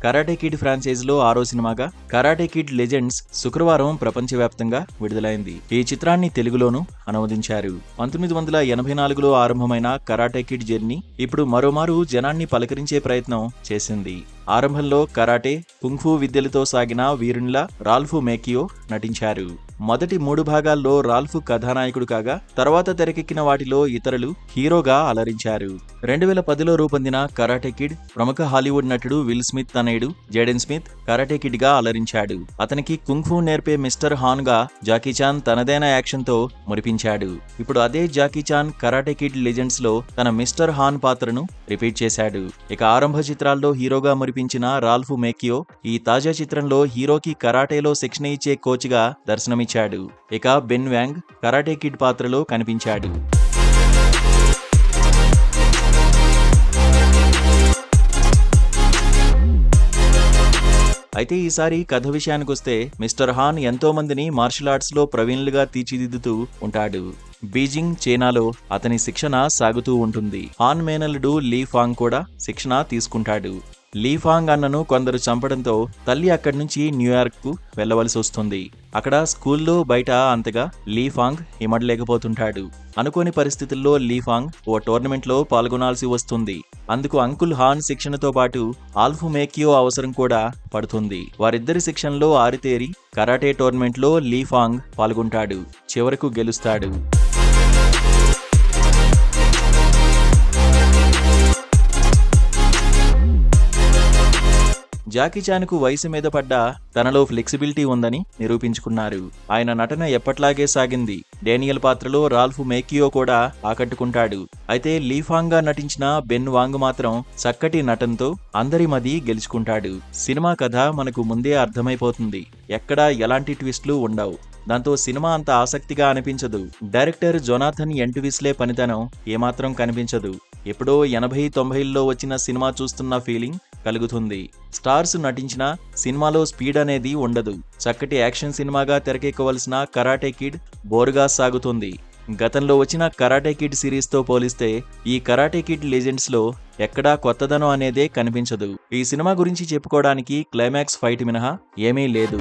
Karate kid ఫ్రాంచైజీలో 6వ సినిమాగా karate kid legends శుక్రవారం ప్రపంచవ్యాప్తంగా విడుదలైంది. ఈ చిత్రాన్ని తెలుగులోనూ అనువదించారు. 1984లో ఆరంభమైన కరాటే కిడ్ జర్నీ ఇప్పుడు మరోమారు జనాన్ని పలకరించే ప్రయత్నం చేసింది. ఆరంభంలో కరాటే, కుంగ్ఫూ విద్యలతో సాగిన వీరునిలా రాల్ఫ్ మేకియో నటించారు. మొదటి 3 భాగాల్లో రాల్ఫ్ కథానాయకుడు కాగా తర్వాత తెరకెక్కిన వాటిలో ఇతరులు హీరోగా అలరించారు. 2010లో రూపొందిన కరాటే కిడ్ ప్రముఖ హాలీవుడ్ నటుడు విల్ స్మిత్ తనయుడు జేడెన్ స్మిత్ కరాటే కిడ్ గా అలరించాడు. అతనికి కుంగ్ఫూ నేర్పే మిస్టర్ హాన్ గా జాకీ చాన్ తనదైన యాక్షన్ తో మురిపించాడు. ఇప్పుడు అదే Jackie Chan karate kid legends లో తన మిస్టర్ హాన్ పాత్రను రిపీట్ చేశాడు. ఇక ఆరంభ చిత్రాల్లో హీరోగా మురిపించిన రాల్ఫ్ మేకియో ఈ తాజా చిత్రంలో హీరోకి కరాటేలో శిక్షణ ఇచ్చే కోచ్ గా దర్శనమిచ్చాడు. ఇక బెన్ వ్యాంగ్ కరాటే కిడ్ పాత్రలో కనిపించాడు. అయితే ఈసారి కథ విషయానికొస్తే మిస్టర్ హాన్ ఎంతో మందిని మార్షల్ ఆర్ట్స్ లో ప్రవీణులుగా తీర్చిదిద్దుతూ ఉంటాడు. బీజింగ్, చైనాలో అతని శిక్షణ సాగుతూ ఉంటుంది. హాన్ మేనల్లుడు లీ ఫాంగ్ కూడా శిక్షణ తీసుకుంటాడు. లీ ఫాంగ్ అన్నను కొందరు చంపడంతో తల్లి అక్కడి నుంచి న్యూయార్క్ కు వెళ్లవలసి వస్తుంది. అక్కడ స్కూల్లో బయట అంతగా లీ ఫాంగ్ ఇమడలేకపోతుంటాడు. అనుకోని పరిస్థితుల్లో లీ ఫాంగ్ ఓ టోర్నమెంట్ లో పాల్గొనాల్సి వస్తుంది. అందుకు అంకుల్ హాన్ శిక్షణతో పాటు ఆల్ఫ్ మేకియో అవసరం కూడా పడుతుంది. వారిద్దరి శిక్షణలో ఆరితేరి కరాటే టోర్నమెంట్ లో లీ ఫాంగ్ పాల్గొంటాడు. చివరకు గెలుస్తాడు. జాకీ చాన్కు వయసు మీద పడ్డ తనలో ఫ్లెక్సిబిలిటీ ఉందని నిరూపించుకున్నారు. ఆయన నటన ఎప్పట్లాగే సాగింది. డేనియల్ పాత్రలో రాల్ఫ్ మేకియో కూడా ఆకట్టుకుంటాడు. అయితే లీ ఫాంగ్ గా నటించిన బెన్ వాంగ్ మాత్రం చక్కటి నటనతో అందరి మది గెలుచుకుంటాడు. సినిమా కథ మనకు ముందే అర్థమైపోతుంది. ఎక్కడా ఎలాంటి ట్విస్టులు ఉండవు. దాంతో సినిమా అంత ఆసక్తిగా అనిపించదు. డైరెక్టర్ జొనాథన్ ఎంట్విస్లే పనితనం ఏమాత్రం కనిపించదు. ఎప్పుడో 80-90ల్లో వచ్చిన సినిమా చూస్తున్న ఫీలింగ్ కలుగుతుంది. స్టార్స్ నటించిన సినిమాలో స్పీడ్ అనేది ఉండదు. చక్కటి యాక్షన్ సినిమాగా తెరకెక్కవలసిన కరాటే కిడ్ బోరుగా సాగుతుంది. గతంలో వచ్చిన కరాటే కిడ్ సిరీస్తో పోలిస్తే ఈ కరాటే కిడ్ లెజెండ్స్ లో ఎక్కడా కొత్తదనం అనేదే కనిపించదు. ఈ సినిమా గురించి చెప్పుకోవడానికి క్లైమాక్స్ ఫైట్ మినహా ఏమీ లేదు.